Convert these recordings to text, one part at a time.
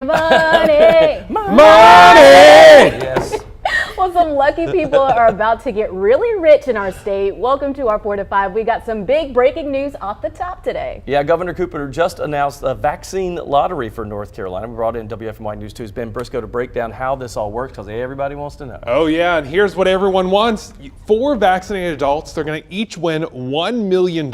Money! Money! Yes. Well, some lucky people are about to get really rich in our state. Welcome to our 4 to 5. We got some big breaking news off the top today. Yeah, Governor Cooper just announced a vaccine lottery for North Carolina. We brought in WFMY News 2's Ben Briscoe to break down how this all works because everybody wants to know. Oh yeah, and here's what everyone wants. 4 vaccinated adults, they're going to each win $1 million,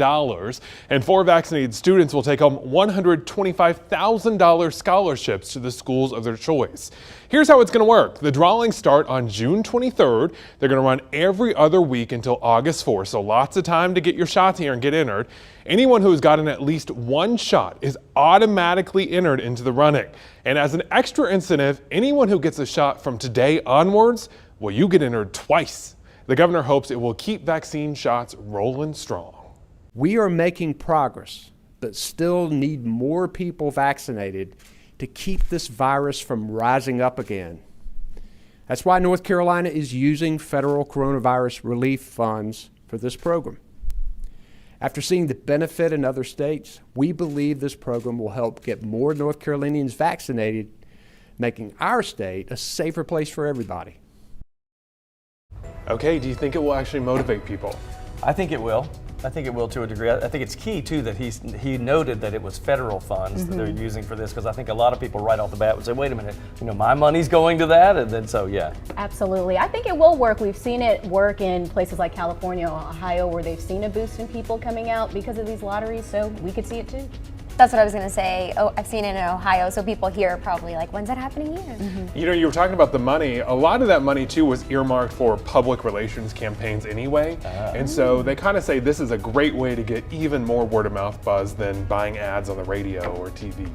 and 4 vaccinated students will take home $125,000 scholarships to the schools of their choice. Here's how it's going to work. The drawings start on June 23rd. They're going to run every other week until August 4th, so lots of time to get your shots here and get entered. Anyone who has gotten at least 1 shot is automatically entered into the running. And as an extra incentive, anyone who gets a shot from today onwards, well, you get entered twice. The governor hopes it will keep vaccine shots rolling strong. We are making progress, but still need more people vaccinated to keep this virus from rising up again. That's why North Carolina is using federal coronavirus relief funds for this program. After seeing the benefit in other states, we believe this program will help get more North Carolinians vaccinated, making our state a safer place for everybody. Okay, do you think it will actually motivate people? I think it will. I think it will to a degree. I think it's key too that he noted that it was federal funds that they're using for this, because I think a lot of people right off the bat would say, wait a minute, my money's going to that, and then so yeah. Absolutely. I think it will work. We've seen it work in places like California or Ohio where they've seen a boost in people coming out because of these lotteries, so we could see it too. That's what I was going to say. Oh, I've seen it in Ohio, so people here are probably like, when's that happening here? You were talking about the money. A lot of that money too was earmarked for public relations campaigns anyway. And so they kind of say this is a great way to get even more word of mouth buzz than buying ads on the radio or TV.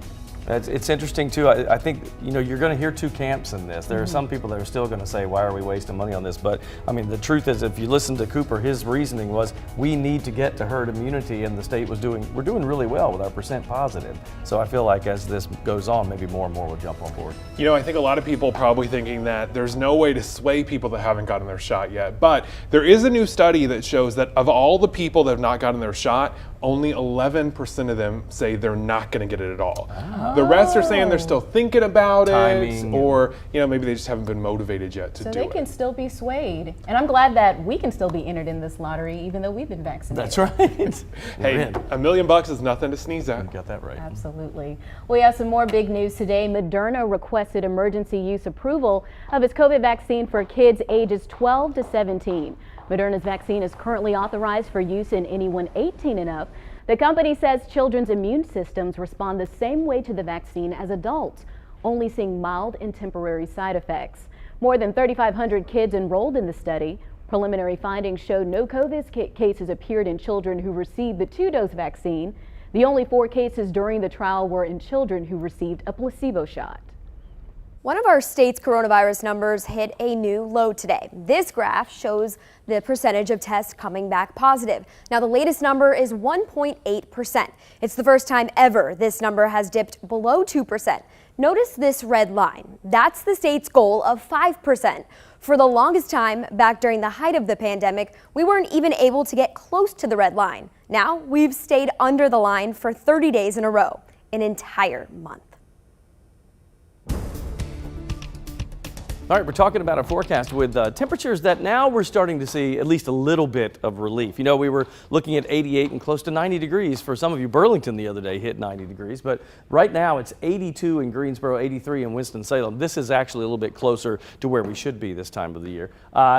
It's interesting too. I think you're going to hear 2 camps in this. There are some people that are still going to say, why are we wasting money on this? But I mean, the truth is, if you listen to Cooper, his reasoning was we need to get to herd immunity, and the state we're doing really well with our percent positive. So I feel like as this goes on, maybe more and more will jump on board. I think a lot of people probably thinking that there's no way to sway people that haven't gotten their shot yet. But there is a new study that shows that of all the people that have not gotten their shot, only 11% of them say they're not going to get it at all. The rest are saying they're still thinking about Timing. it, or maybe they just haven't been motivated yet to do it. So they can still be swayed. And I'm glad that we can still be entered in this lottery even though we've been vaccinated. That's right. Hey, $1 million is nothing to sneeze at. You got that right. Absolutely. We have some more big news today. Moderna requested emergency use approval of its COVID vaccine for kids ages 12 to 17. Moderna's vaccine is currently authorized for use in anyone 18 and up. The company says children's immune systems respond the same way to the vaccine as adults, only seeing mild and temporary side effects. More than 3,500 kids enrolled in the study. Preliminary findings showed no COVID cases appeared in children who received the 2-dose vaccine. The only 4 cases during the trial were in children who received a placebo shot. One of our state's coronavirus numbers hit a new low today. This graph shows the percentage of tests coming back positive. Now, the latest number is 1.8%. It's the first time ever this number has dipped below 2%. Notice this red line. That's the state's goal of 5%. For the longest time, back during the height of the pandemic, we weren't even able to get close to the red line. Now, we've stayed under the line for 30 days in a row, an entire month. All right, we're talking about a forecast with temperatures that now we're starting to see at least a little bit of relief. We were looking at 88 and close to 90 degrees for some of you. Burlington the other day hit 90 degrees, but right now it's 82 in Greensboro, 83 in Winston-Salem. This is actually a little bit closer to where we should be this time of the year.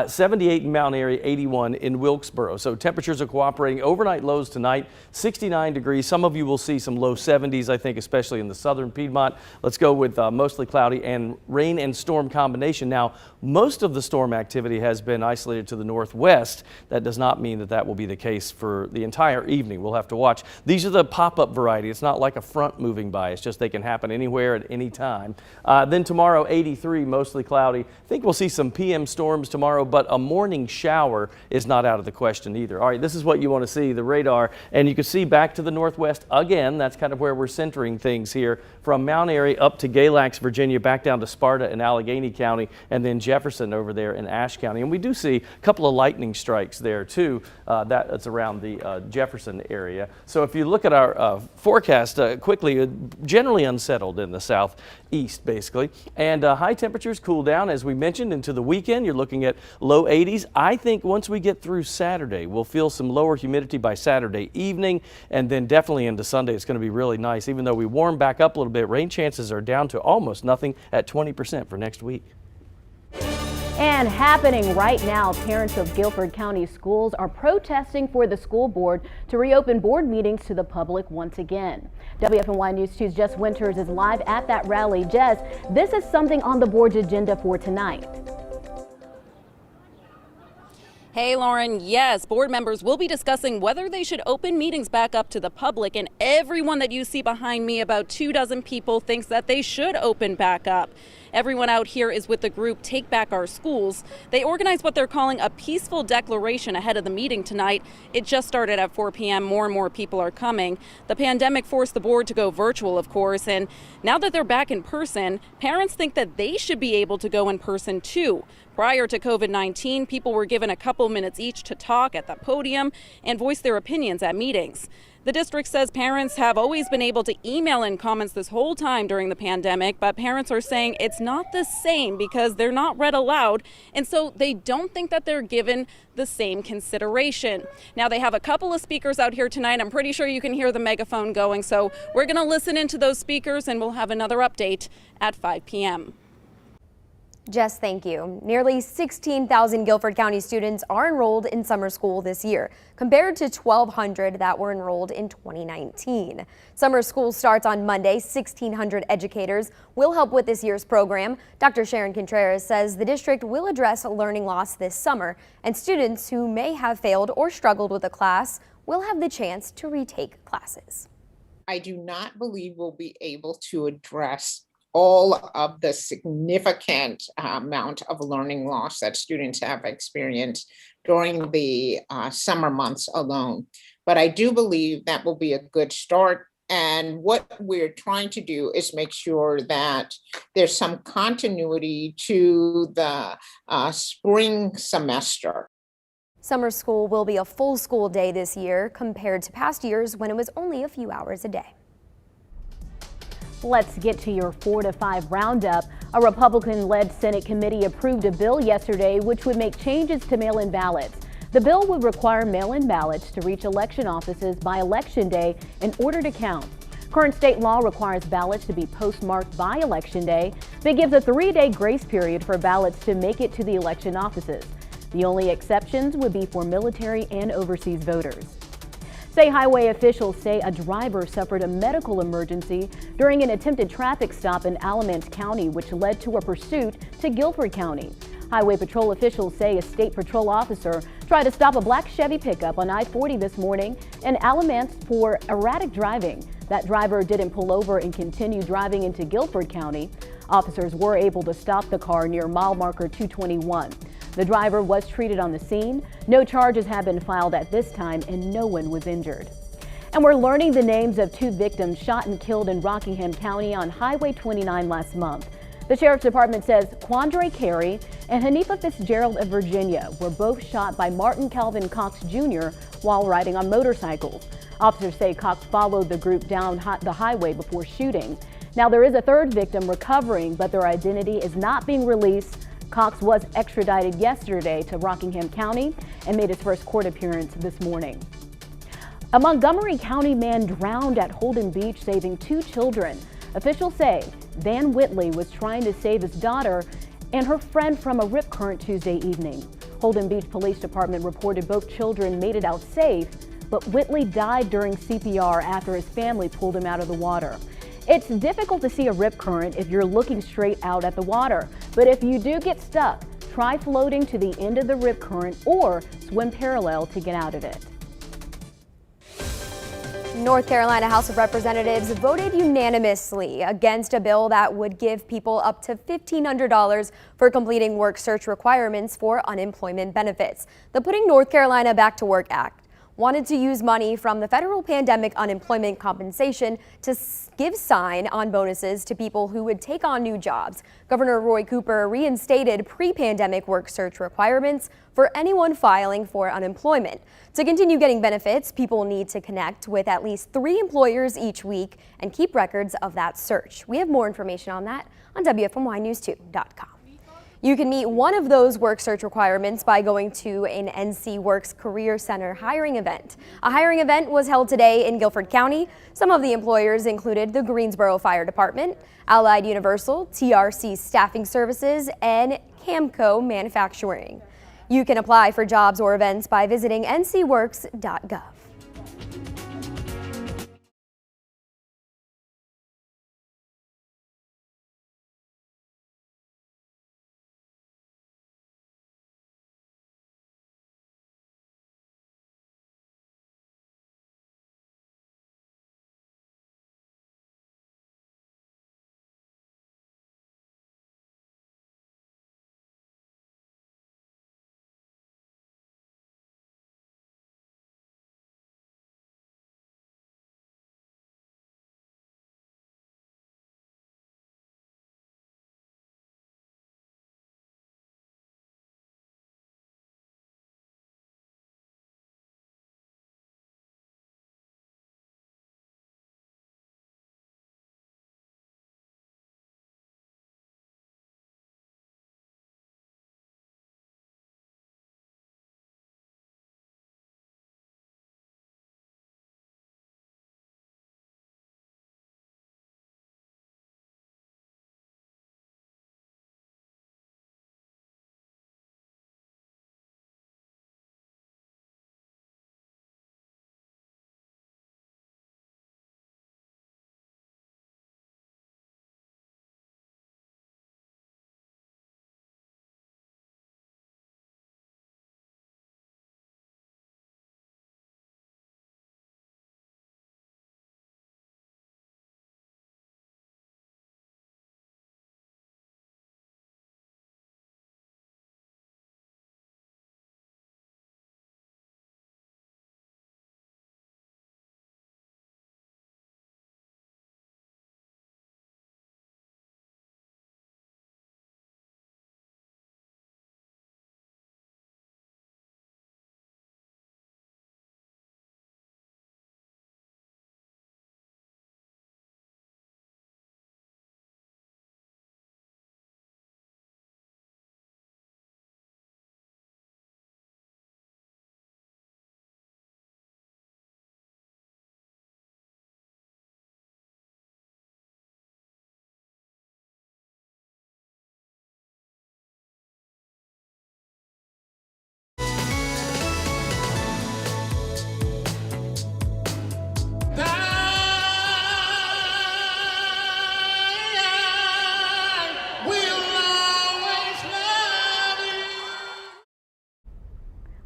78 in Mount Airy, 81 in Wilkesboro. So temperatures are cooperating. Overnight lows tonight, 69 degrees. Some of you will see some low 70s, I think, especially in the southern Piedmont. Let's go with mostly cloudy and rain and storm combination. Now, most of the storm activity has been isolated to the northwest. That does not mean that will be the case for the entire evening. We'll have to watch. These are the pop-up variety. It's not like a front moving by. It's just they can happen anywhere at any time. Then tomorrow, 83, mostly cloudy. I think we'll see some PM storms tomorrow, but a morning shower is not out of the question either. All right, this is what you want to see, the radar. And you can see back to the northwest again. That's kind of where we're centering things here. From Mount Airy up to Galax, Virginia, back down to Sparta and Allegheny County. County, and then Jefferson over there in Ashe County. And we do see a couple of lightning strikes there too. That's around the Jefferson area. So if you look at our forecast quickly, generally unsettled in the southeast basically. And high temperatures cool down as we mentioned into the weekend. You're looking at low 80s. I think once we get through Saturday, we'll feel some lower humidity by Saturday evening, and then definitely into Sunday it's going to be really nice. Even though we warm back up a little bit, rain chances are down to almost nothing at 20% for next week. And happening right now, parents of Guilford County schools are protesting for the school board to reopen board meetings to the public once again. WFNY News 2's Jess Winters is live at that rally. Jess, this is something on the board's agenda for tonight. Hey Lauren, yes, board members will be discussing whether they should open meetings back up to the public, and everyone that you see behind me, about 24 people, thinks that they should open back up. Everyone out here is with the group Take Back Our Schools. They organized what they're calling a peaceful declaration ahead of the meeting tonight. It just started at 4 p.m. More and more people are coming. The pandemic forced the board to go virtual, of course, and now that they're back in person, parents think that they should be able to go in person too. Prior to COVID-19, people were given a couple minutes each to talk at the podium and voice their opinions at meetings. The district says parents have always been able to email in comments this whole time during the pandemic, but parents are saying it's not the same because they're not read aloud, and so they don't think that they're given the same consideration. Now, they have a couple of speakers out here tonight. I'm pretty sure you can hear the megaphone going, so we're going to listen into those speakers and we'll have another update at 5 p.m. Jess, thank you. Nearly 16,000 Guilford County students are enrolled in summer school this year, compared to 1,200 that were enrolled in 2019. Summer school starts on Monday. 1,600 educators will help with this year's program. Dr. Sharon Contreras says the district will address learning loss this summer, and students who may have failed or struggled with a class will have the chance to retake classes. I do not believe we'll be able to address all of the significant amount of learning loss that students have experienced during the summer months alone. But I do believe that will be a good start. And what we're trying to do is make sure that there's some continuity to the spring semester. Summer school will be a full school day this year compared to past years when it was only a few hours a day. Let's get to your 4 to 5 roundup. A Republican-led Senate committee approved a bill yesterday which would make changes to mail-in ballots. The bill would require mail-in ballots to reach election offices by Election Day in order to count. Current state law requires ballots to be postmarked by Election Day, but gives a 3-day grace period for ballots to make it to the election offices. The only exceptions would be for military and overseas voters. State highway officials say a driver suffered a medical emergency during an attempted traffic stop in Alamance County, which led to a pursuit to Guilford County. Highway patrol officials say a state patrol officer tried to stop a black Chevy pickup on I-40 this morning in Alamance for erratic driving. That driver didn't pull over and continued driving into Guilford County. Officers were able to stop the car near mile marker 221. The driver was treated on the scene. No charges have been filed at this time and no one was injured. And we're learning the names of 2 victims shot and killed in Rockingham County on Highway 29 last month. The Sheriff's Department says Quandre Carey and Hanifa Fitzgerald of Virginia were both shot by Martin Calvin Cox Jr. while riding on motorcycles. Officers say Cox followed the group down the highway before shooting. Now there is a 3rd victim recovering, but their identity is not being released. Cox was extradited yesterday to Rockingham County and made his first court appearance this morning. A Montgomery County man drowned at Holden Beach, saving 2 children. Officials say Van Whitley was trying to save his daughter and her friend from a rip current Tuesday evening. Holden Beach Police Department reported both children made it out safe, but Whitley died during CPR after his family pulled him out of the water. It's difficult to see a rip current if you're looking straight out at the water, but if you do get stuck, try floating to the end of the rip current or swim parallel to get out of it. North Carolina House of Representatives voted unanimously against a bill that would give people up to $1,500 for completing work search requirements for unemployment benefits. The Putting North Carolina Back to Work Act wanted to use money from the federal pandemic unemployment compensation to give sign-on bonuses to people who would take on new jobs. Governor Roy Cooper reinstated pre-pandemic work search requirements for anyone filing for unemployment. To continue getting benefits, people need to connect with at least 3 employers each week and keep records of that search. We have more information on that on WFMYnews2.com. You can meet one of those work search requirements by going to an NC Works Career Center hiring event. A hiring event was held today in Guilford County. Some of the employers included the Greensboro Fire Department, Allied Universal, TRC Staffing Services, and Camco Manufacturing. You can apply for jobs or events by visiting ncworks.gov.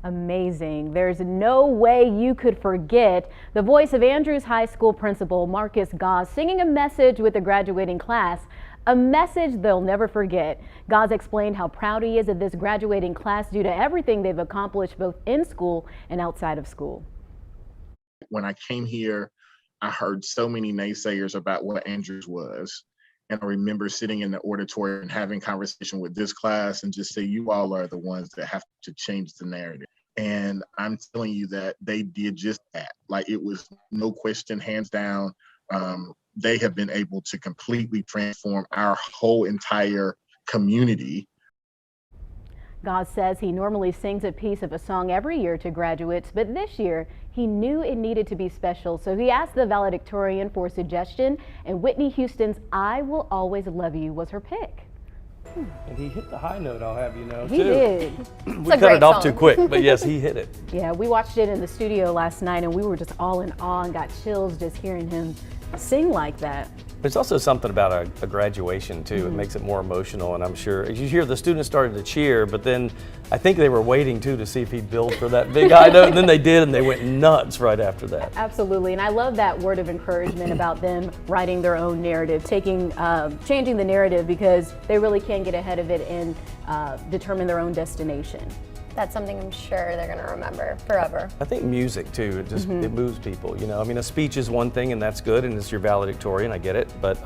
Amazing. There's no way you could forget the voice of Andrews High School principal Marcus Goss singing a message with the graduating class, a message they'll never forget. Goss explained how proud he is of this graduating class due to everything they've accomplished both in school and outside of school. When I came here, I heard so many naysayers about what Andrews was. And I remember sitting in the auditorium and having conversation with this class and just say, you all are the ones that have to change the narrative. And I'm telling you that they did just that. Like, it was no question, hands down. They have been able to completely transform our whole entire community. Goss says he normally sings a piece of a song every year to graduates, but this year he knew it needed to be special, so he asked the valedictorian for a suggestion, and Whitney Houston's I Will Always Love You was her pick. And he hit the high note, I'll have you know, He too. did. We cut it off too quick, but yes, he hit it. Yeah, we watched it in the studio last night, and we were just all in awe and got chills just hearing him sing like that. There's also something about a graduation too. It makes it more emotional, and I'm sure you hear the students started to cheer, but then I think they were waiting too to see if he'd build for that big high note, and then they did, and they went nuts right after that. Absolutely, and I love that word of encouragement about them writing their own narrative, changing the narrative, because they really can get ahead of it and determine their own destination. That's something I'm sure they're going to remember forever. I think music too, it just it moves people, you know. I mean, a speech is one thing and that's good and it's your valedictorian, I get it, but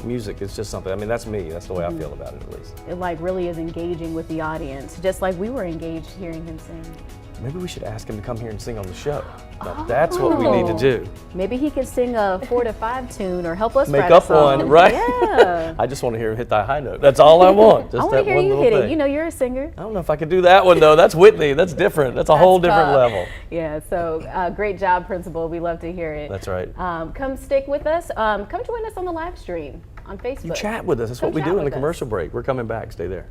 music is just something, I mean, that's me, that's the way I feel about it at least. It like really is engaging with the audience, just like we were engaged hearing him sing. Maybe we should ask him to come here and sing on the show. Now, that's what we need to do. Maybe he could sing a 4 to 5 tune or help us Make write a up song. one, right? Yeah. I just want to hear him hit that high note. That's all I want. Just I want that to hear one you little hit thing. it. You know, you're a singer. I don't know if I could do that one though. That's Whitney. That's different. That's a whole different tough. level. Yeah, so great job, Principal. We love to hear it. That's right. Come stick with us. Come join us on the live stream on Facebook. You chat with us. That's Come what we chat do in the with us. commercial break. We're coming back. Stay there.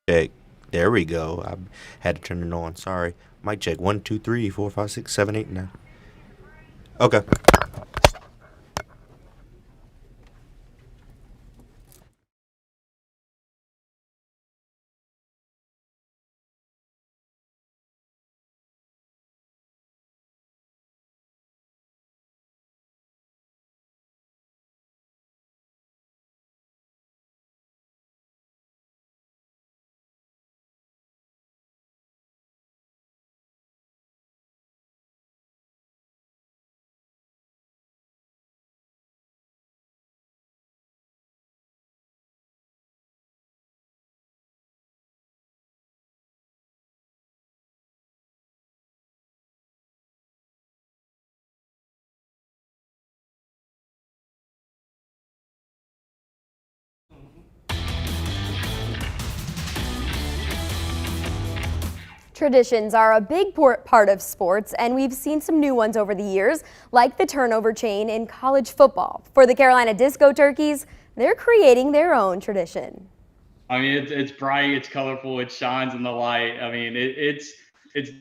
Check. There we go. I had to turn it on. Sorry. Mic check. 1, 2, 3, 4, 5, 6, 7, 8, 9. Okay. Traditions are a big part of sports, and we've seen some new ones over the years, like the turnover chain in college football. For the Carolina Disco Turkeys, they're creating their own tradition. I mean, it's bright, it's colorful, it shines in the light. I mean, it's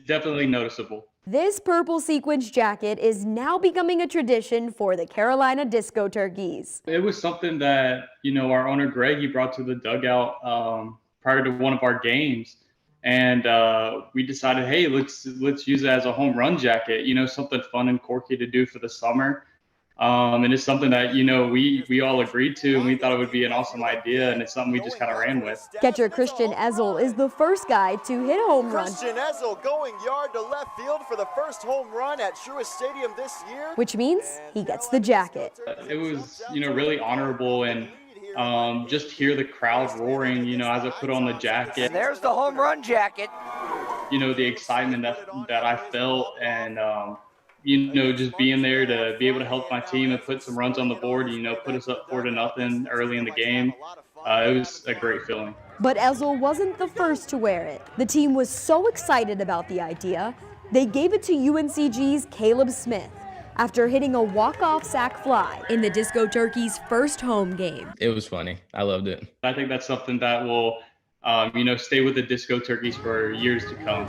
definitely noticeable. This purple sequins jacket is now becoming a tradition for the Carolina Disco Turkeys. It was something that, you know, our owner Greg, he brought to the dugout prior to one of our games. And we decided, hey, let's use it as a home run jacket, you know, something fun and quirky to do for the summer. And it's something that, you know, we all agreed to, and we thought it would be an awesome idea, and it's something we just kind of ran with. Catcher Christian Ezel is the first guy to hit a home run. Christian Ezel going yard to left field for the first home run at Truist Stadium this year. Which means he gets the jacket. It was, you know, really honorable, and just hear the crowd roaring, you know, as I put on the jacket. And there's the home run jacket. You know, the excitement that I felt, and you know, just being there to be able to help my team and put some runs on the board, you know, put us up 4-0 early in the game. It was a great feeling. But Ezel wasn't the first to wear it. The team was so excited about the idea, they gave it to UNCG's Caleb Smith after hitting a walk-off sac fly in the Disco Turkeys' first home game. It was funny. I loved it. I think that's something that will, you know, stay with the Disco Turkeys for years to come.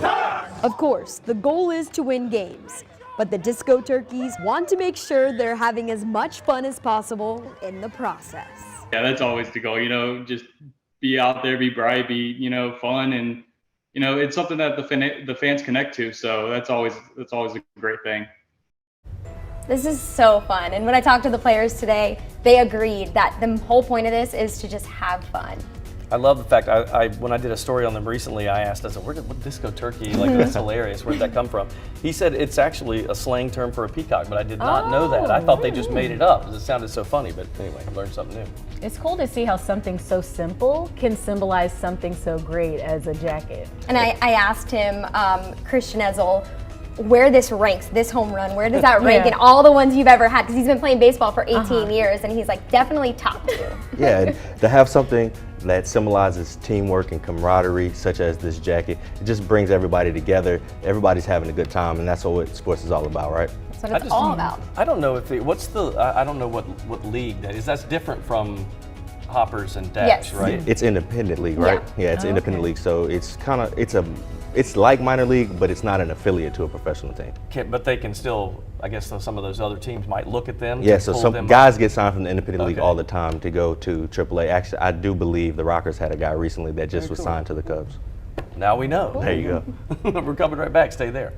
Of course, the goal is to win games, but the Disco Turkeys want to make sure they're having as much fun as possible in the process. Yeah, that's always the goal, you know, just be out there, be bright, be, you know, fun, and, you know, it's something that the fans connect to, so that's always a great thing. This is so fun. And when I talked to the players today, they agreed that the whole point of this is to just have fun. I love the fact, when I did a story on them recently, I asked, I said, what disco turkey? Like, that's hilarious. Where'd that come from? He said it's actually a slang term for a peacock, but I did not know that. I thought they just made it up because it sounded so funny. But anyway, I learned something new. It's cool to see how something so simple can symbolize something so great as a jacket. And I asked him, Christian Ezel, where this ranks, this home run, where does that rank in all the ones you've ever had? Because he's been playing baseball for 18 years, and he's like, definitely top 2. Yeah, and to have something that symbolizes teamwork and camaraderie, such as this jacket, it just brings everybody together. Everybody's having a good time, and that's what sports is all about, right? That's what it's all about. I don't know if I don't know what league that is. That's different from hoppers and dash, right? It's independent league, right? Yeah, it's independent league, so it's like minor league, but it's not an affiliate to a professional team. But they can still, I guess some of those other teams might look at them. Yeah, so some guys get signed from the independent league all the time to go to AAA. Actually, I do believe the Rockers had a guy recently that just was signed to the Cubs. Now we know. There you go. We're coming right back. Stay there.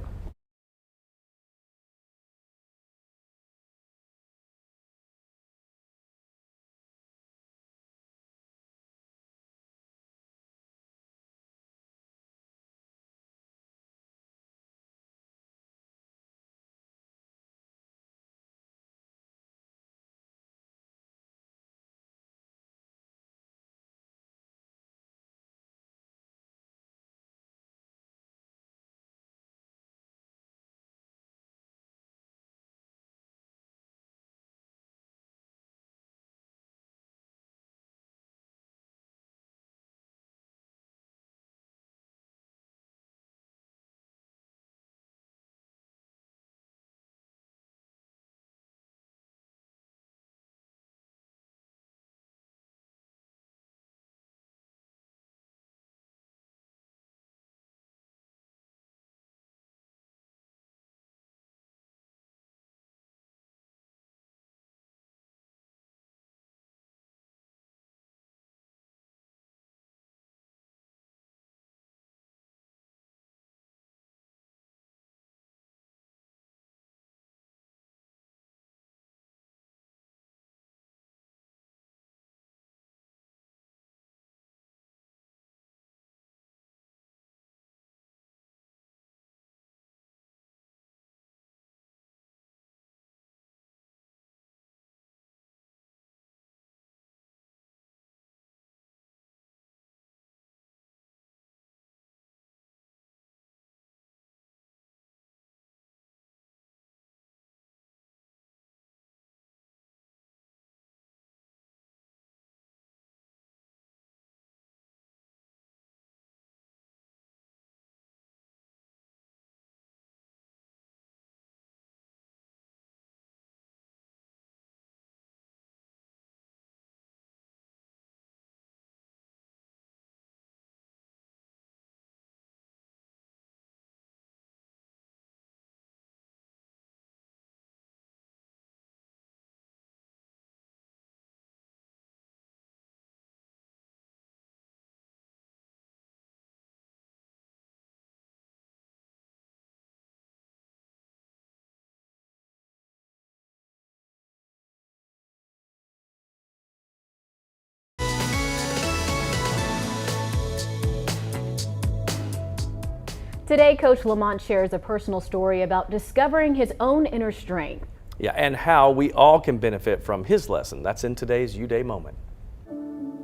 Today, Coach Lamont shares a personal story about discovering his own inner strength. Yeah, and how we all can benefit from his lesson. That's in today's U Day moment.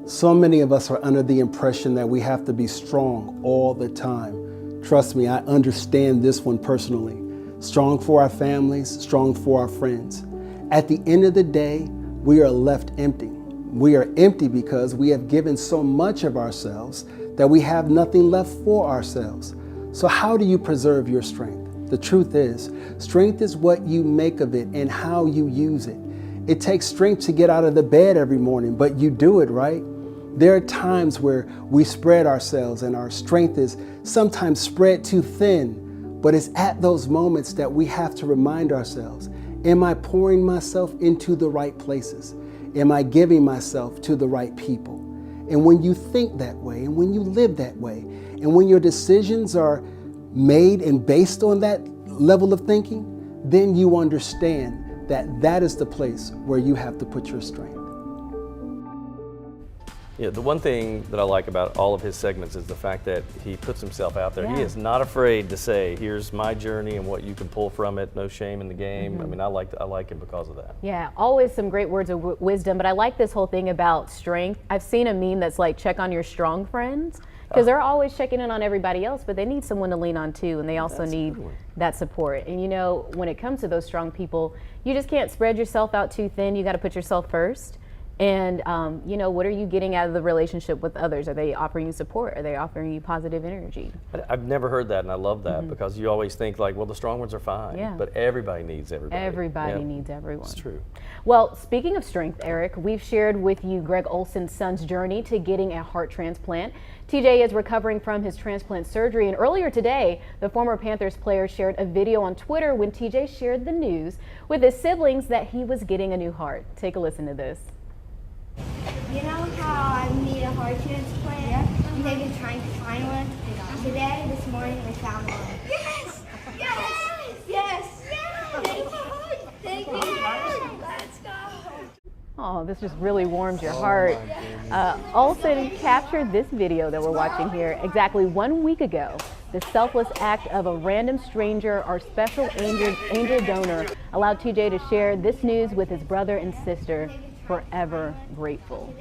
So many of us are under the impression that we have to be strong all the time. Trust me, I understand this one personally. Strong for our families, strong for our friends. At the end of the day, we are left empty. We are empty because we have given so much of ourselves that we have nothing left for ourselves. So how do you preserve your strength? The truth is, strength is what you make of it and how you use it. It takes strength to get out of the bed every morning, but you do it, right? There are times where we spread ourselves and our strength is sometimes spread too thin, but it's at those moments that we have to remind ourselves, am I pouring myself into the right places? Am I giving myself to the right people? And when you think that way, and when you live that way, and when your decisions are made and based on that level of thinking, then you understand that is the place where you have to put your strength. Yeah, the one thing that I like about all of his segments is the fact that he puts himself out there. Yeah. He is not afraid to say, here's my journey and what you can pull from it. No shame in the game. I mean, I like him because of that. Yeah, always some great words of wisdom, but I like this whole thing about strength. I've seen a meme that's like, check on your strong friends, because they're always checking in on everybody else, but they need someone to lean on too, and they also need that support. And you know, when it comes to those strong people, you just can't spread yourself out too thin. You got to put yourself first. And, you know, what are you getting out of the relationship with others? Are they offering you support? Are they offering you positive energy? I've never heard that, and I love that because you always think like, well, the strong ones are fine, Yeah. but everybody needs everybody. Everybody needs everyone. It's true. Well, speaking of strength, Eric, we've shared with you Greg Olson's son's journey to getting a heart transplant. TJ is recovering from his transplant surgery, and earlier today, the former Panthers player shared a video on Twitter when TJ shared the news with his siblings that he was getting a new heart. Take a listen to this. You know how I need a heart transplant? Yeah. And they've been trying to find one? Today, this morning, they found one. Yes! Yes! Yes! Yes! Thank you! Let's go! Oh, this just really warms your heart. Olson captured this video that we're watching here exactly 1 week ago. The selfless act of a random stranger, our special angel donor, allowed TJ to share this news with his brother and sister. Forever grateful.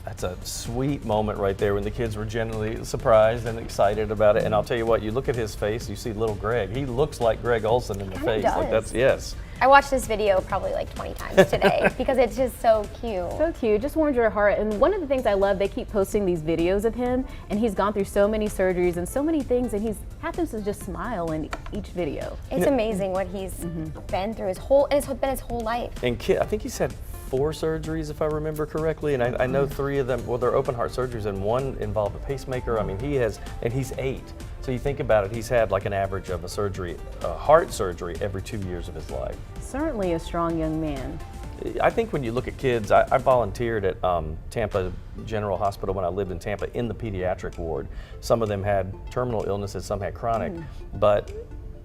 That's a sweet moment right there when the kids were genuinely surprised and excited about it. And I'll tell you what, you look at his face, you see little Greg. He looks like Greg Olson in the face. Does. Like that's, yes. I watched this video probably like 20 times today because it's just so cute. So cute, just warms your heart. And one of the things I love, they keep posting these videos of him, and he's gone through so many surgeries and so many things, and he's happens to just smile in each video. It's amazing what he's been through his whole, and it's been his whole life. And I think he's had 4 surgeries, if I remember correctly, and I know 3 of them, well, they're open heart surgeries, and 1 involved a pacemaker. I mean, he has, and he's 8. So you think about it, he's had like an average of a heart surgery every 2 years of his life. Certainly a strong young man. I think when you look at kids, I volunteered at Tampa General Hospital when I lived in Tampa in the pediatric ward. Some of them had terminal illnesses, some had chronic, but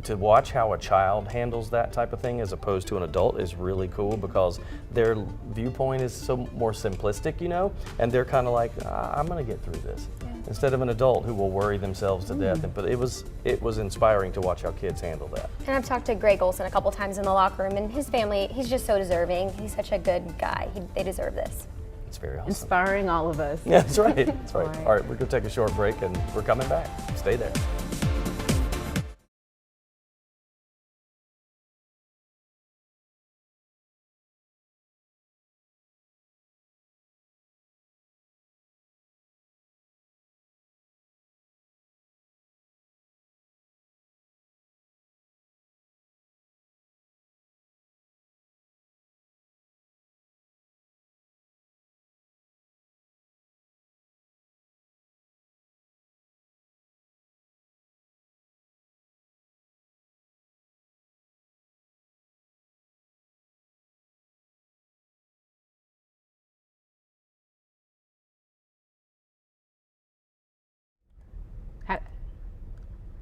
to watch how a child handles that type of thing as opposed to an adult is really cool because their viewpoint is so more simplistic, you know, and they're kind of like, I'm gonna get through this. Instead of an adult who will worry themselves to death. But it was inspiring to watch how kids handle that. And I've talked to Greg Olson a couple times in the locker room, and his family, he's just so deserving. He's such a good guy. They deserve this. It's very awesome. Inspiring all of us. Yeah, that's right. That's right. All right, we're gonna take a short break and we're coming back. Stay there.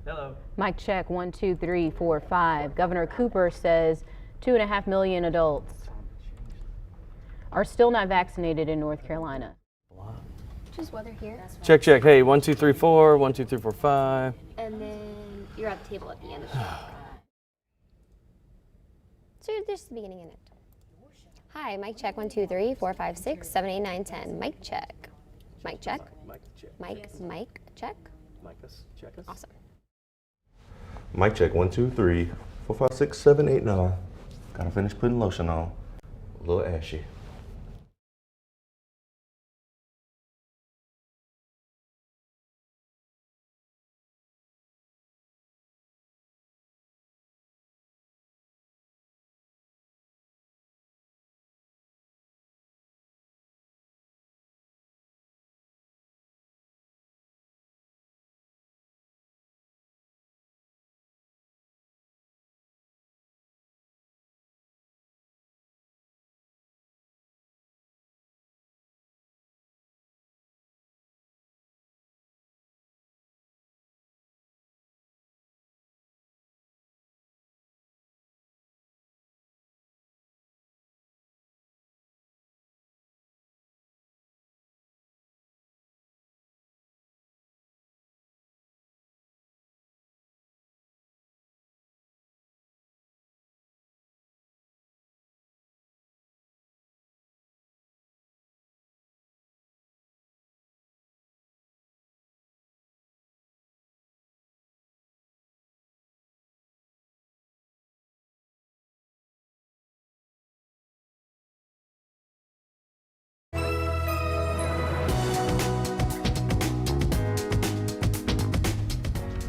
Hello. Mic check, 1, 2, 3, 4, 5. Governor Cooper says 2.5 million adults are still not vaccinated in North Carolina. Just weather here. Check, check. Hey, 1, 2, 3, 4. 1, 2, 3, 4, 5. And then you're at the table at the end of the show. So this is the beginning and end. Hi, mic check, 1, 2, 3, 4, 5, 6, 7, 8, 9, 10. Mic check. Mic check. Mic check. Mic check. Mic us. Check us. Awesome. Mic check 1, 2, 3, 4, 5, 6, 7, 8, 9. Gotta finish putting lotion on. A little ashy.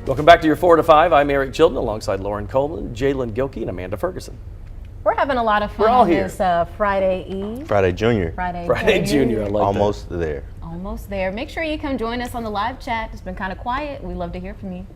Welcome back to your 4 to 5. I'm Eric Chilton alongside Lauren Coleman, Jalen Gilkey, and Amanda Ferguson. We're having a lot of fun We're all on here. this Friday Eve. Friday Junior. Friday Junior, I like Almost there. Almost there. Make sure you come join us on the live chat. It's been kind of quiet. We love to hear from you.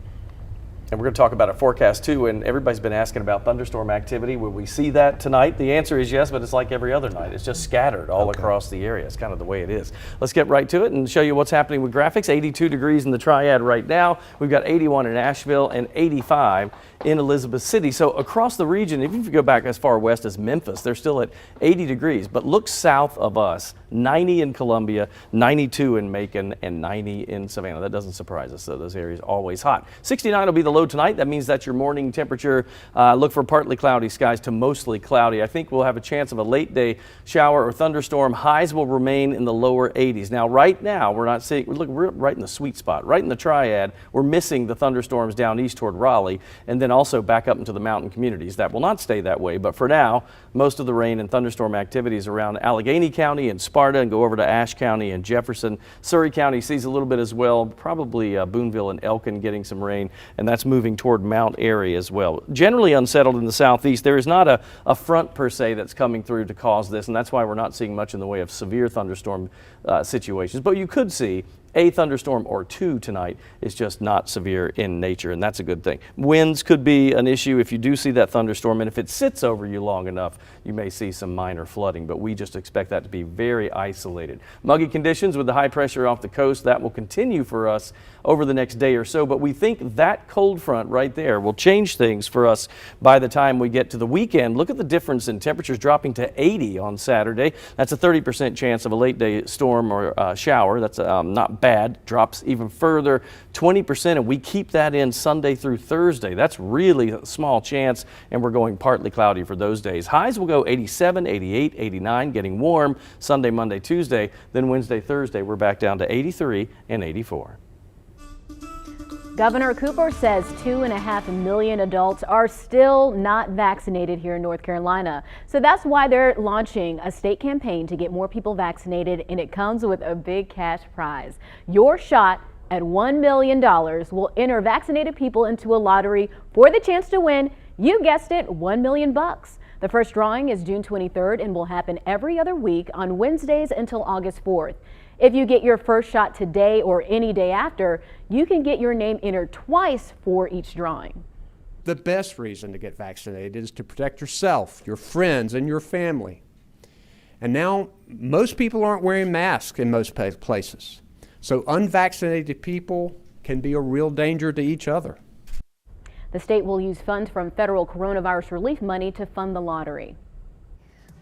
And we're going to talk about a forecast too, and everybody's been asking about thunderstorm activity. Will we see that tonight? The answer is yes, but it's like every other night. It's just scattered all across the area. It's kind of the way it is. Let's get right to it and show you what's happening with graphics. 82 degrees in the Triad right now. We've got 81 in Asheville and 85 in Elizabeth City. So across the region, even if you go back as far west as Memphis, they're still at 80 degrees. But look south of us, 90 in Columbia, 92 in Macon, and 90 in Savannah. That doesn't surprise us. So those areas always hot. 69 will be the low tonight. That means that's your morning temperature. Look for partly cloudy skies to mostly cloudy. I think we'll have a chance of a late day shower or thunderstorm. Highs will remain in the lower 80s. Now, right now, we're not seeing, look, we're right in the sweet spot, right in the Triad. We're missing the thunderstorms down east toward Raleigh, and then also back up into the mountain communities. That will not stay that way, but for now, most of the rain and thunderstorm activities around Allegheny County and Sparta, and go over to Ashe County and Jefferson. Surrey County sees a little bit as well, probably Boonville and Elkin getting some rain, and that's moving toward Mount Airy as well. Generally unsettled in the southeast. There is not a front per se that's coming through to cause this, and that's why we're not seeing much in the way of severe thunderstorm situations, but you could see a thunderstorm or two tonight. Is just not severe in nature, and that's a good thing. Winds could be an issue if you do see that thunderstorm, and if it sits over you long enough, you may see some minor flooding, but we just expect that to be very isolated. Muggy conditions with the high pressure off the coast, that will continue for us over the next day or so, but we think that cold front right there will change things for us by the time we get to the weekend. Look at the difference in temperatures dropping to 80 on Saturday. That's a 30% chance of a late day storm or shower. That's not bad. Drops even further, 20%, and we keep that in Sunday through Thursday. That's really a small chance, and we're going partly cloudy for those days. Highs will go 87, 88, 89, getting warm Sunday, Monday, Tuesday. Then Wednesday, Thursday, we're back down to 83 and 84. Governor Cooper says 2.5 million adults are still not vaccinated here in North Carolina. So that's why they're launching a state campaign to get more people vaccinated, and it comes with a big cash prize. Your shot at $1 million will enter vaccinated people into a lottery for the chance to win, you guessed it, $1 million. The first drawing is June 23rd and will happen every other week on Wednesdays until August 4th. If you get your first shot today or any day after, you can get your name entered twice for each drawing. The best reason to get vaccinated is to protect yourself, your friends, and your family. And now, most people aren't wearing masks in most places. So unvaccinated people can be a real danger to each other. The state will use funds from federal coronavirus relief money to fund the lottery.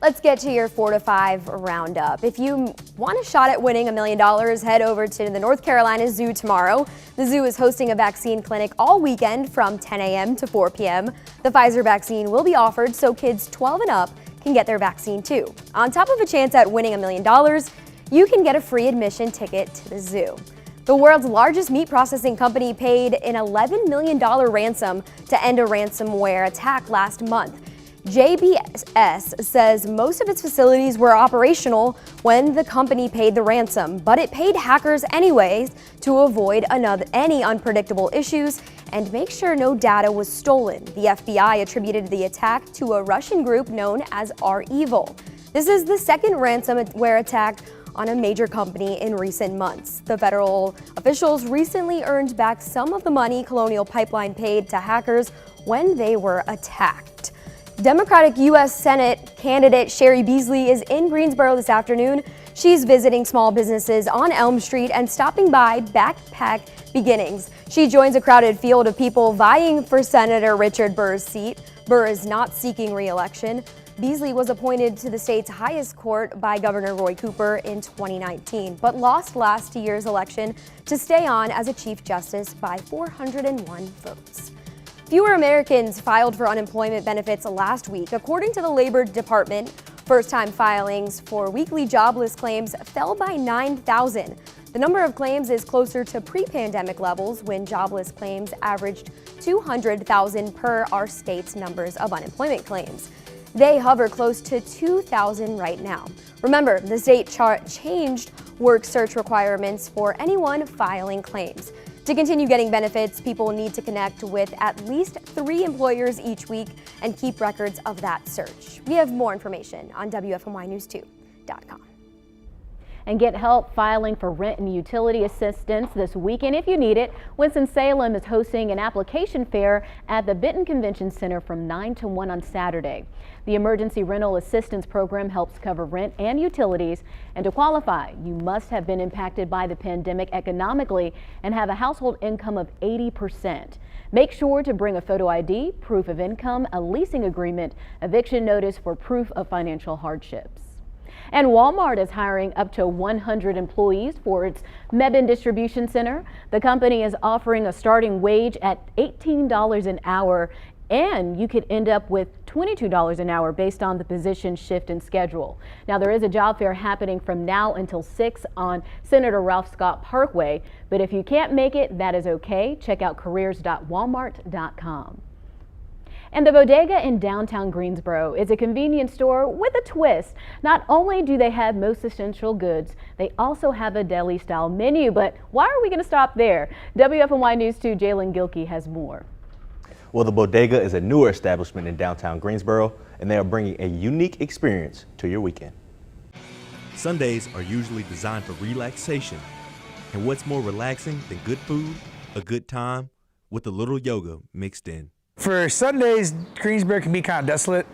Let's get to your 4 to 5 roundup. If you want a shot at winning $1 million, head over to the North Carolina Zoo tomorrow. The zoo is hosting a vaccine clinic all weekend from 10 a.m. to 4 p.m. The Pfizer vaccine will be offered so kids 12 and up can get their vaccine too. On top of a chance at winning $1 million, you can get a free admission ticket to the zoo. The world's largest meat processing company paid an $11 million ransom to end a ransomware attack last month. JBS says most of its facilities were operational when the company paid the ransom, but it paid hackers anyways to avoid any unpredictable issues and make sure no data was stolen. The FBI attributed the attack to a Russian group known as REvil. This is the second ransomware attack on a major company in recent months. The federal officials recently earned back some of the money Colonial Pipeline paid to hackers when they were attacked. Democratic U.S. Senate candidate Sherry Beasley is in Greensboro this afternoon. She's visiting small businesses on Elm Street and stopping by Backpack Beginnings. She joins a crowded field of people vying for Senator Richard Burr's seat. Burr is not seeking re-election. Beasley was appointed to the state's highest court by Governor Roy Cooper in 2019, but lost last year's election to stay on as a Chief Justice by 401 votes. Fewer Americans filed for unemployment benefits last week. According to the Labor Department, first-time filings for weekly jobless claims fell by 9,000. The number of claims is closer to pre-pandemic levels when jobless claims averaged 200,000 per our state's numbers of unemployment claims. They hover close to 2,000 right now. Remember, the state changed work search requirements for anyone filing claims. To continue getting benefits, people need to connect with at least 3 employers each week and keep records of that search. We have more information on WFMYnews2.com. And get help filing for rent and utility assistance this weekend if you need it. Winston-Salem is hosting an application fair at the Benton Convention Center from 9 to 1 on Saturday. The Emergency Rental Assistance Program helps cover rent and utilities, and to qualify, you must have been impacted by the pandemic economically and have a household income of 80%. Make sure to bring a photo ID, proof of income, a leasing agreement, eviction notice for proof of financial hardships. And Walmart is hiring up to 100 employees for its Mebane distribution center. The company is offering a starting wage at $18 an hour, and you could end up with $22 an hour based on the position, shift, and schedule. Now, there is a job fair happening from now until 6 on Senator Ralph Scott Parkway, but if you can't make it, that is okay. Check out careers.walmart.com. And the Bodega in downtown Greensboro is a convenience store with a twist. Not only do they have most essential goods, they also have a deli-style menu. But why are we going to stop there? WFMY News 2 Jalen Gilkey has more. Well, the Bodega is a newer establishment in downtown Greensboro, and they are bringing a unique experience to your weekend. Sundays are usually designed for relaxation. And what's more relaxing than good food, a good time, with a little yoga mixed in. For Sundays, Greensboro can be kind of desolate.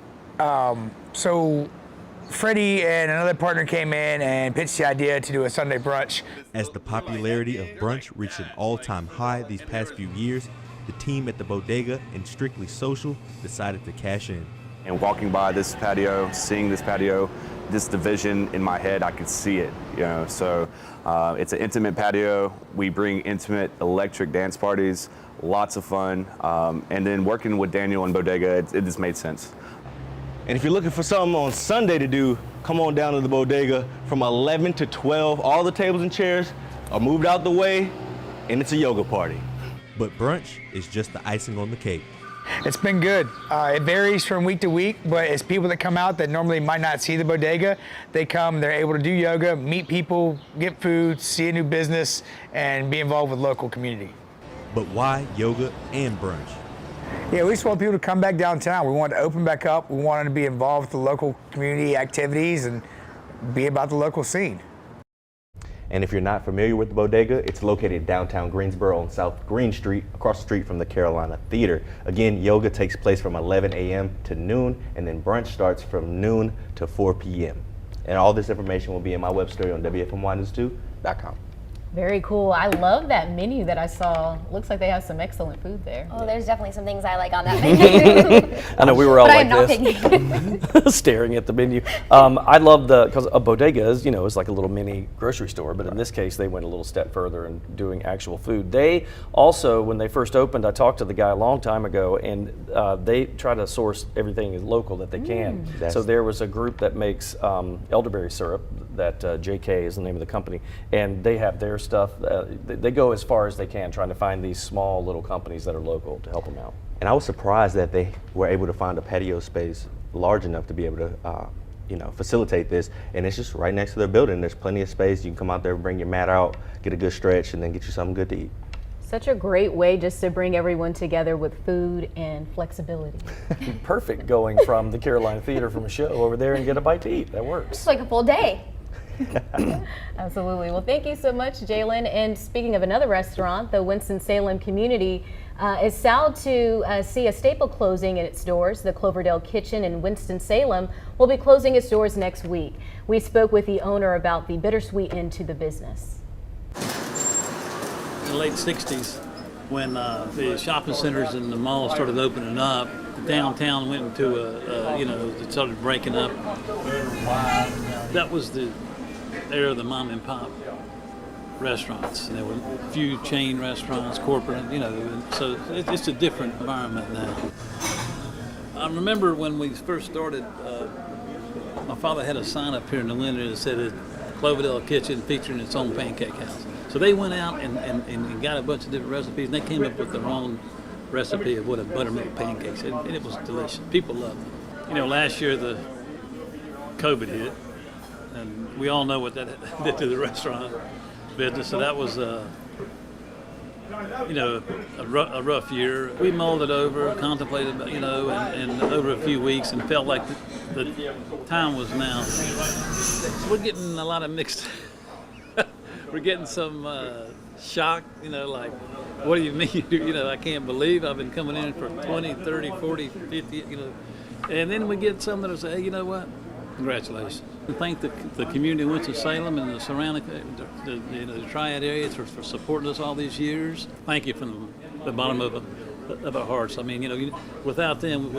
So Freddie and another partner came in and pitched the idea to do a Sunday brunch. As the popularity of brunch reached an all-time high these past few years, the team at the Bodega and Strictly Social decided to cash in. And walking by this patio, seeing this patio, this division in my head, I could see it, So it's an intimate patio. We bring intimate electric dance parties, lots of fun. And then working with Daniel and Bodega, it just made sense. And if you're looking for something on Sunday to do, come on down to the Bodega from 11 to 12. All the tables and chairs are moved out the way, and it's a yoga party. But brunch is just the icing on the cake. It's been good. It varies from week to week, but it's people that come out that normally might not see the Bodega. They come, they're able to do yoga, meet people, get food, see a new business, and be involved with local community. But why yoga and brunch? Yeah, we just want people to come back downtown. We want to open back up. We want them to be involved with the local community activities and be about the local scene. And if you're not familiar with the Bodega, it's located in downtown Greensboro on South Green Street, across the street from the Carolina Theater. Again, yoga takes place from 11 a.m. to noon, and then brunch starts from noon to 4 p.m. And all this information will be in my web story on WFMYnews2.com. Very cool. I love that menu that I saw. Looks like they have some excellent food there. Oh, there's definitely some things I like on that menu. I know we were all but like this, staring at the menu. I love because a bodega is, is like a little mini grocery store, but in this case, they went a little step further in doing actual food. They also, when they first opened, I talked to the guy a long time ago, and they try to source everything local that they can. So there was a group that makes elderberry syrup, that JK is the name of the company, and they have their stuff. They go as far as they can trying to find these small little companies that are local to help them out. And I was surprised that they were able to find a patio space large enough to be able to facilitate this. And it's just right next to their building. There's plenty of space. You can come out there, bring your mat out, get a good stretch, and then get you something good to eat. Such a great way just to bring everyone together with food and flexibility. Perfect, going from the Carolina Theater from a show over there and get a bite to eat. That works. It's like a full day. Absolutely. Well, thank you so much, Jalen. And speaking of another restaurant, the Winston-Salem community is sad to see a staple closing in its doors. The Cloverdale Kitchen in Winston-Salem will be closing its doors next week. We spoke with the owner about the bittersweet end to the business. In the late 60s, when the shopping centers and the malls started opening up, downtown went into it started breaking up. That was the era of the mom and pop restaurants. There were a few chain restaurants, corporate, so it's a different environment now. I remember when we first started, my father had a sign up here in the window that said Cloverdale Kitchen featuring its own pancake house. So they went out and got a bunch of different recipes, and they came up with their own recipe of what a buttermilk pancake is, and it was delicious. People loved it. Last year the COVID hit, and we all know what that did to the restaurant business. So that was you know, a rough year. We mulled it over, contemplated, you know, and over a few weeks, and felt like the time was now. We're getting a lot of mixed. We're getting some shock, you know, like, what do you mean? You know, I can't believe I've been coming in for 20, 30, 40, 50, you know. And then we get some that'll say, hey, you know what? Congratulations. I thank the community of Winston-Salem and the surrounding, the Triad area for supporting us all these years. Thank you from the bottom of our hearts. I mean, you know, without them,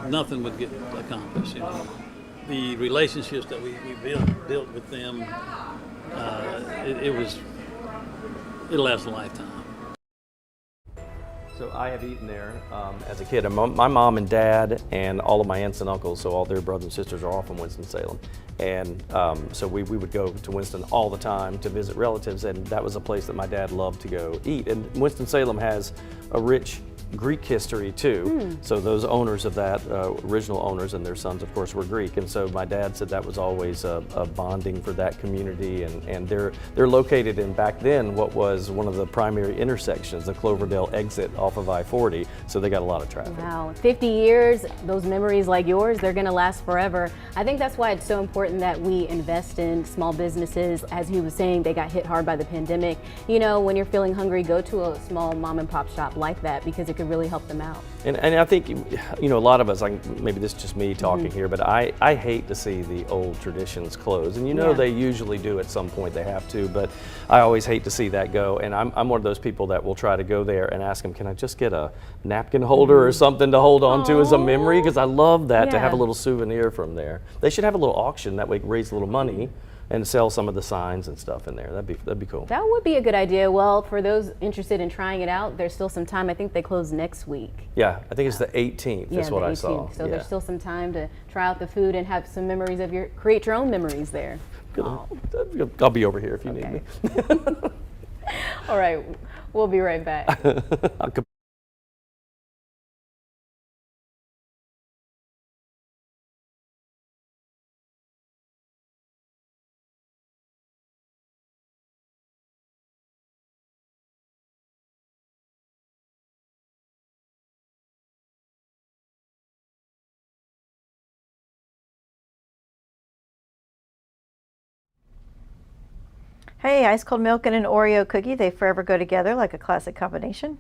nothing would get accomplished. You know, the relationships that we built with them, it'll last a lifetime. So I have eaten there as a kid. And my mom and dad and all of my aunts and uncles, so all their brothers and sisters are all from Winston-Salem. And so we would go to Winston all the time to visit relatives, and that was a place that my dad loved to go eat. And Winston-Salem has a rich Greek history too. So those owners of that, original owners and their sons of course were Greek. And so my dad said that was always a bonding for that community. And they're located in, back then, what was one of the primary intersections, the Cloverdale exit off of I-40. So they got a lot of traffic. Wow, 50 years, those memories like yours, they're gonna last forever. I think that's why it's so important that we invest in small businesses. As he was saying, they got hit hard by the pandemic. You know, when you're feeling hungry, go to a small mom and pop shop like that because it could really help them out. And I think, you know, a lot of us, like, maybe this is just me talking here, but I hate to see the old traditions close. And you know, they usually do at some point, they have to, but I always hate to see that go. And I'm one of those people that will try to go there and ask them, can I just get a napkin holder or something to hold on to as a memory? Because I love that, to have a little souvenir from there. They should have a little auction, that way raise a little money and sell some of the signs and stuff in there. That'd be cool. That would be a good idea. Well, for those interested in trying it out, there's still some time. I think they close next week. Yeah, I think it's the 18th. That's what I saw. So there's still some time to try out the food and have some memories of create your own memories there. I'll be over here if you need me. All right, we'll be right back. Hey, ice cold milk and an Oreo cookie. They forever go together like a classic combination.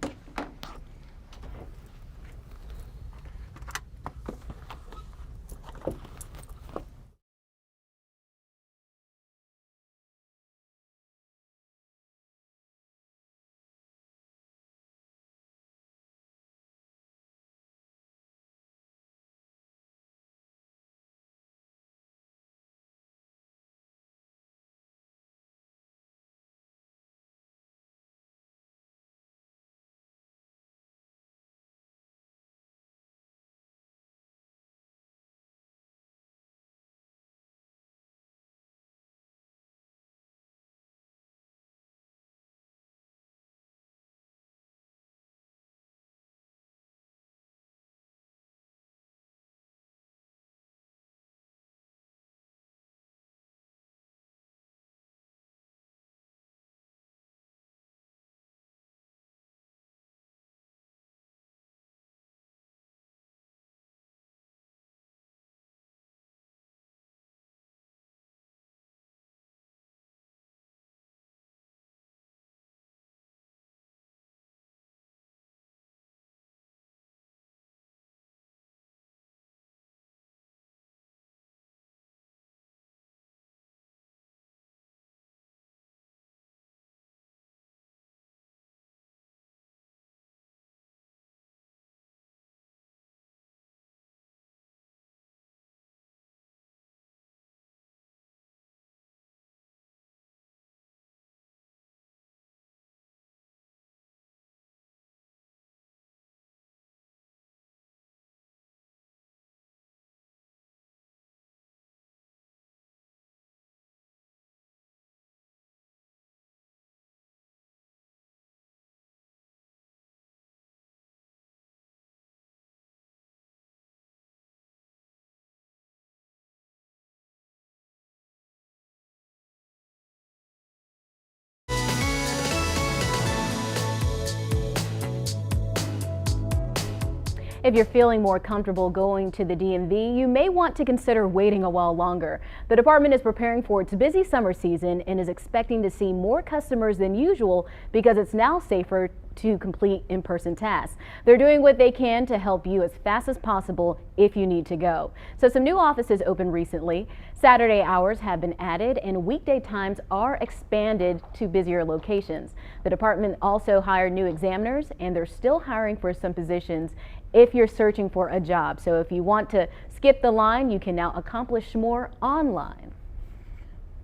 If you're feeling more comfortable going to the DMV, you may want to consider waiting a while longer. The department is preparing for its busy summer season and is expecting to see more customers than usual because it's now safer to complete in-person tasks. They're doing what they can to help you as fast as possible if you need to go. So some new offices opened recently. Saturday hours have been added and weekday times are expanded to busier locations. The department also hired new examiners and they're still hiring for some positions if you're searching for a job. So if you want to skip the line, you can now accomplish more online.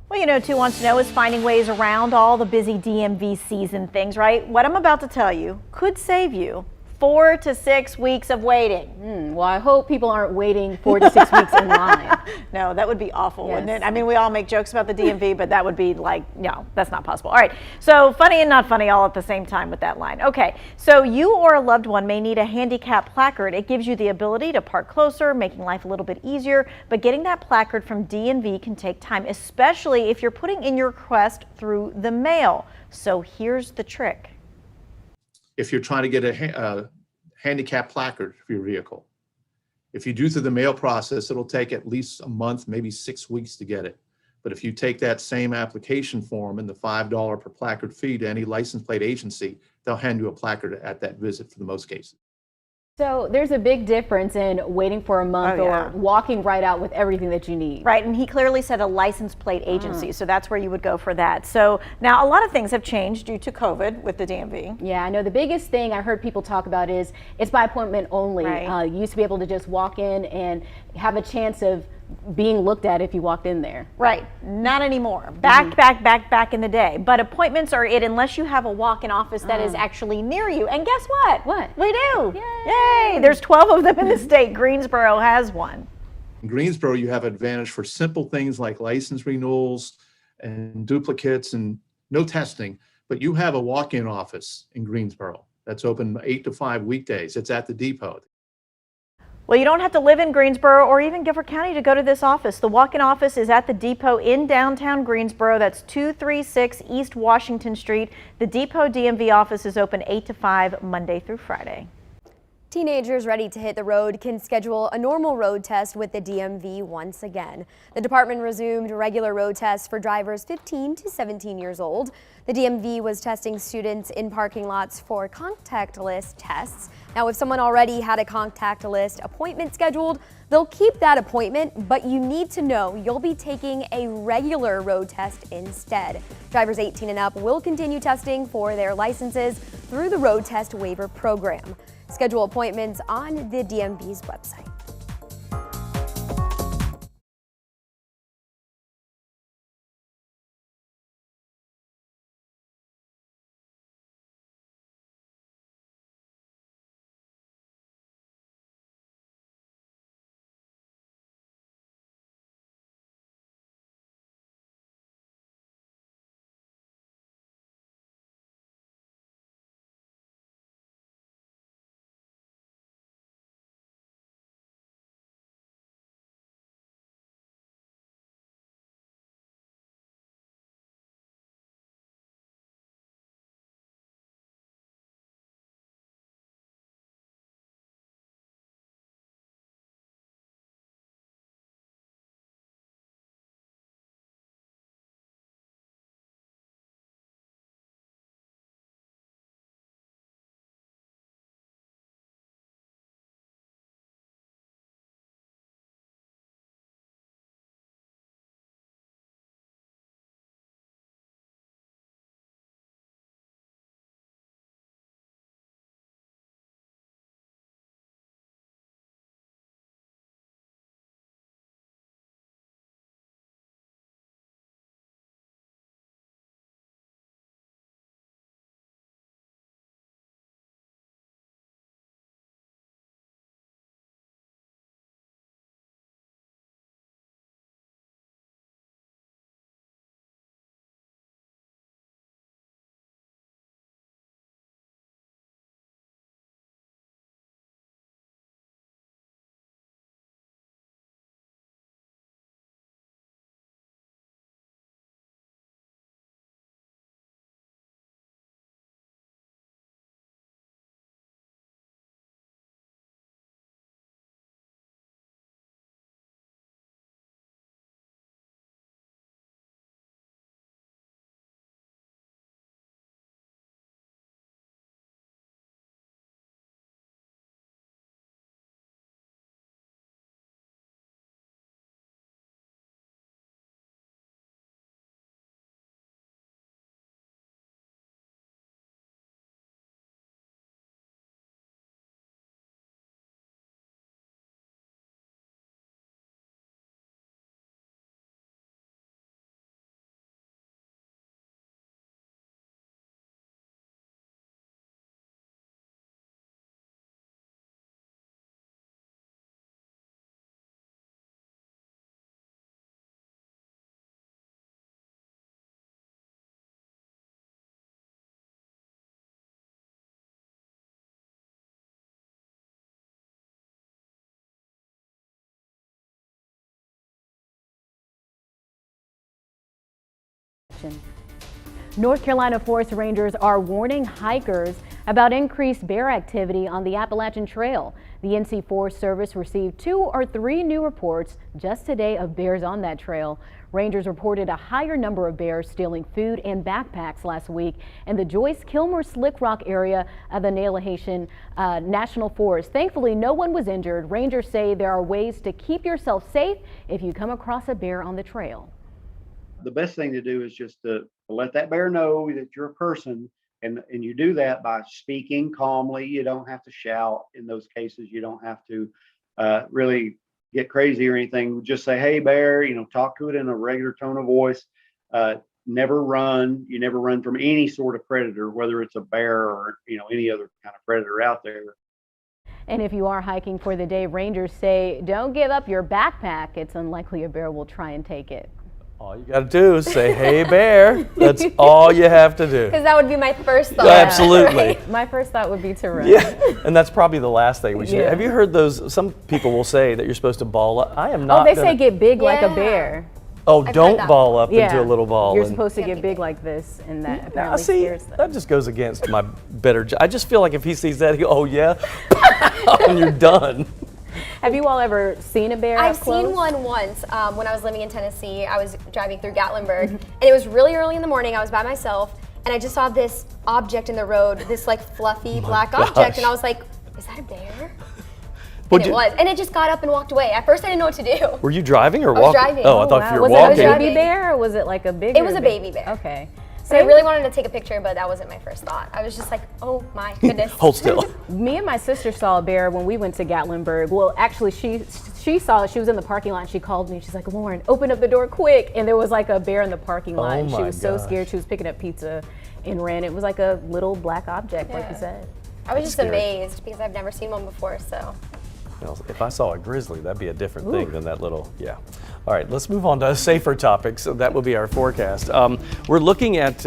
Well, you know, 2 Wants to Know is finding ways around all the busy DMV season things, right? What I'm about to tell you could save you 4 to 6 weeks of waiting. Well, I hope people aren't waiting 4 to 6 weeks in line. No, that would be awful, Yes. wouldn't it? I mean, we all make jokes about the DMV, but that would be like, no, that's not possible. All right, so funny and not funny all at the same time with that line. Okay, so you or a loved one may need a handicap placard. It gives you the ability to park closer, making life a little bit easier, but getting that placard from DMV can take time, especially if you're putting in your request through the mail. So here's the trick. If you're trying to get a handicap placard for your vehicle. If you do through the mail process, it'll take at least a month, maybe 6 weeks to get it. But if you take that same application form and the $5 per placard fee to any license plate agency, they'll hand you a placard at that visit for the most cases. So there's a big difference in waiting for a month yeah. or walking right out with everything that you need. Right, and he clearly said a license plate agency, so that's where you would go for that. So now a lot of things have changed due to COVID with the DMV. Yeah, I know the biggest thing I heard people talk about is it's by appointment only. Right. You used to be able to just walk in and have a chance of being looked at if you walked in there. Right, not anymore. Back in the day. But appointments are it unless you have a walk-in office that is actually near you. And guess what? What? We do. Yay! There's 12 of them in the state. Greensboro has one. In Greensboro, you have advantage for simple things like license renewals and duplicates and no testing, but you have a walk-in office in Greensboro that's open 8 to 5 weekdays. It's at the depot. Well, you don't have to live in Greensboro or even Gifford County to go to this office. The walk-in office is at the depot in downtown Greensboro. That's 236 East Washington Street. The depot DMV office is open 8 to 5 Monday through Friday. Teenagers ready to hit the road can schedule a normal road test with the DMV once again. The department resumed regular road tests for drivers 15 to 17 years old. The DMV was testing students in parking lots for contact list tests. Now, if someone already had a contact list appointment scheduled, they'll keep that appointment, but you need to know you'll be taking a regular road test instead. Drivers 18 and up will continue testing for their licenses through the road test waiver program. Schedule appointments on the DMV's website. location. North Carolina Forest Rangers are warning hikers about increased bear activity on the Appalachian Trail. The NC Forest Service received 2 or 3 new reports just today of bears on that trail. Rangers reported a higher number of bears stealing food and backpacks last week in the Joyce-Kilmer Slick Rock area of the Nalahation National Forest. Thankfully, no one was injured. Rangers say there are ways to keep yourself safe if you come across a bear on the trail. The best thing to do is just to let that bear know that you're a person, and you do that by speaking calmly. You don't have to shout in those cases. You don't have to really get crazy or anything. Just say, "Hey, bear," talk to it in a regular tone of voice. Never run. You never run from any sort of predator, whether it's a bear or any other kind of predator out there. And if you are hiking for the day, rangers say don't give up your backpack. It's unlikely a bear will try and take it. All you got to do is say, "Hey, bear." That's all you have to do. Because that would be my first thought. Absolutely. Right? My first thought would be to run. Yeah, and that's probably the last thing we should do. Yeah. Have you heard those? Some people will say that you're supposed to ball up. I am not. Oh, they say get big like a bear. Oh, don't ball up into a little ball. You're and- supposed to get big like this, and that Now, apparently see, scares them. that just goes against my better. I just feel like if he sees that, he go, "Oh yeah," and you're done. Have you all ever seen a bear I've up close? seen one once when I was living in Tennessee. I was driving through Gatlinburg, and it was really early in the morning. I was by myself, and I just saw this object in the road, this like fluffy black object, and I was like, "Is that a bear?" And it was, and it just got up and walked away. At first, I didn't know what to do. Were you driving or I was walking? driving. Oh, I thought if you were Was walking. it a baby bear or was it like a big? It was a baby bear. Okay. So I really wanted to take a picture, but that wasn't my first thought. I was just like, "Oh my goodness." Hold still. Me and my sister saw a bear when we went to Gatlinburg. Well, actually, she saw it. She was in the parking lot. And she called me. She's like, "Lauren, open up the door quick!" And there was like a bear in the parking lot. And she was so scared. She was picking up pizza and ran. It was like a little black object, like you said. I was just scary. amazed because I've never seen one before. So. Well, if I saw a grizzly, that'd be a different thing than that little, yeah. All right, let's move on to safer topics. So that will be our forecast. We're looking at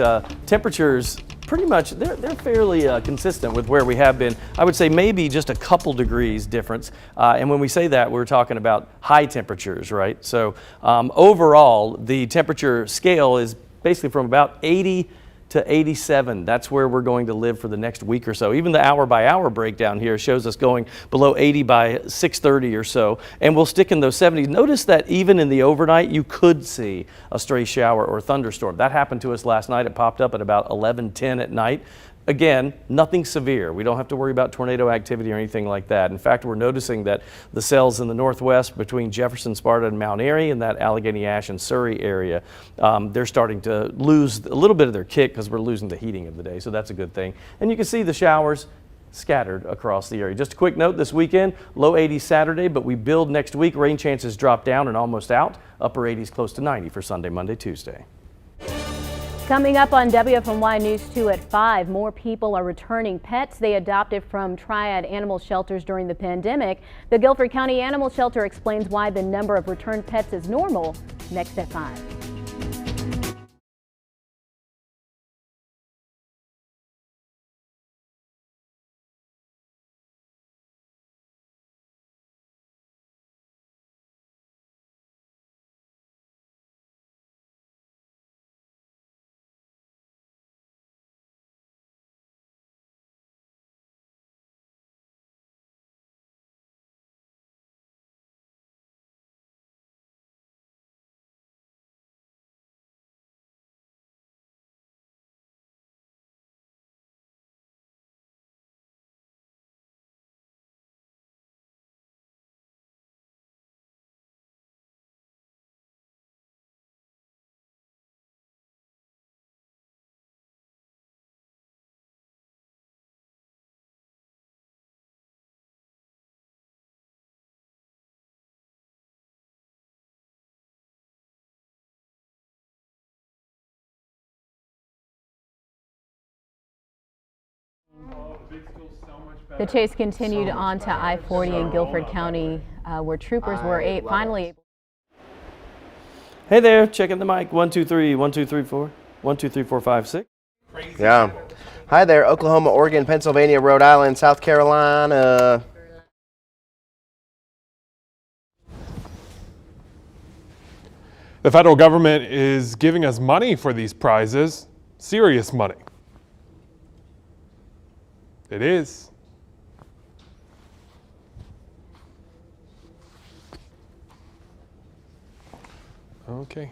temperatures. Pretty much, they're fairly consistent with where we have been. I would say maybe just a couple degrees difference. And when we say that, we're talking about high temperatures, right? So overall, the temperature scale is basically from about 80 to 87. That's where we're going to live for the next week or so. Even the hour-by-hour breakdown here shows us going below 80 by 6:30 or so, and we'll stick in those 70s. Notice that even in the overnight, you could see a stray shower or thunderstorm. That happened to us last night. It popped up at about 11:10 at night. Again, nothing severe. We don't have to worry about tornado activity or anything like that. In fact, we're noticing that the cells in the northwest between Jefferson, Sparta, and Mount Airy and that Allegheny Ash and Surrey area, they're starting to lose a little bit of their kick because we're losing the heating of the day, so that's a good thing. And you can see the showers scattered across the area. Just a quick note, this weekend, low 80s Saturday, but we build next week. Rain chances drop down and almost out. Upper 80s close to 90 for Sunday, Monday, Tuesday. Coming up on WFMY News 2 at 5, more people are returning pets they adopted from Triad animal shelters during the pandemic. The Guilford County Animal Shelter explains why the number of returned pets is normal. Next at 5. The chase continued on to I-40 in Guilford County, where troopers were finally able. Hey there, checking the mic. 1, 2, 3, 1, 2, 3, 4, 1, 2, 3, 4, 5, 6. Yeah. Hi there, Oklahoma, Oregon, Pennsylvania, Rhode Island, South Carolina. The federal government is giving us money for these prizes, serious money. It is. Okay.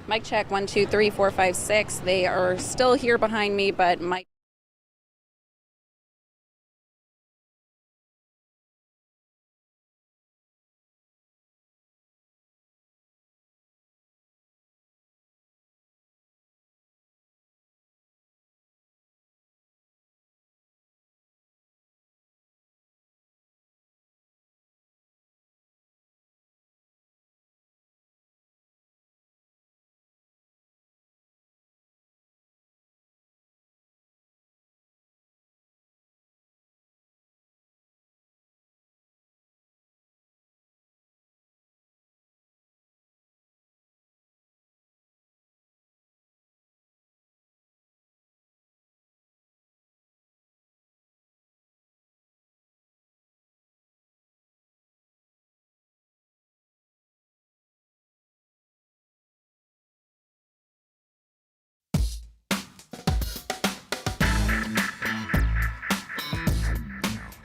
Mic check, 1, 2, 3, 4, 5, 6. They are still here behind me, but mic.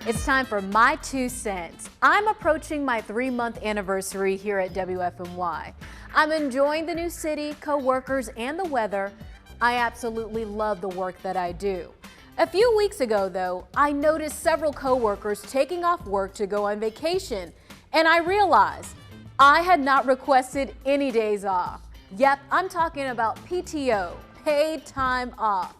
It's time for my 2 cents. I'm approaching my 3-month anniversary here at WFMY. I'm enjoying the new city, co-workers, and the weather. I absolutely love the work that I do. A few weeks ago, though, I noticed several co-workers taking off work to go on vacation, and I realized I had not requested any days off. Yep, I'm talking about PTO, paid time off.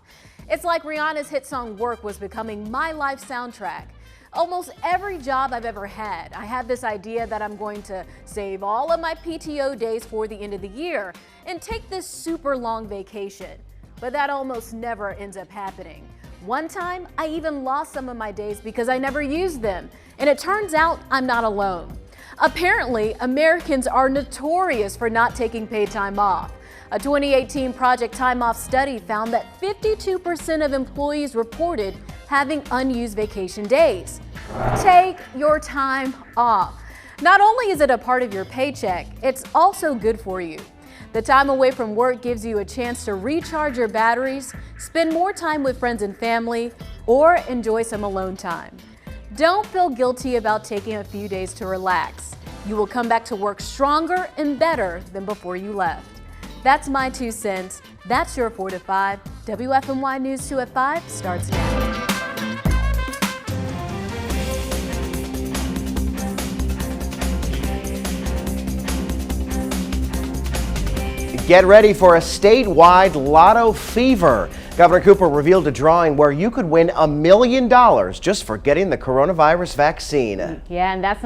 It's like Rihanna's hit song Work was becoming my life soundtrack. Almost every job I've ever had, I had this idea that I'm going to save all of my PTO days for the end of the year and take this super long vacation. But that almost never ends up happening. One time, I even lost some of my days because I never used them. And it turns out I'm not alone. Apparently, Americans are notorious for not taking paid time off. A 2018 Project Time Off study found that 52% of employees reported having unused vacation days. Take your time off. Not only is it a part of your paycheck, it's also good for you. The time away from work gives you a chance to recharge your batteries, spend more time with friends and family, or enjoy some alone time. Don't feel guilty about taking a few days to relax. You will come back to work stronger and better than before you left. That's my 2 cents. That's your 4 to 5. WFMY News 2 at 5 starts now. Get ready for a statewide lotto fever. Governor Cooper revealed a drawing where you could win $1 million just for getting the coronavirus vaccine. Yeah, and that's not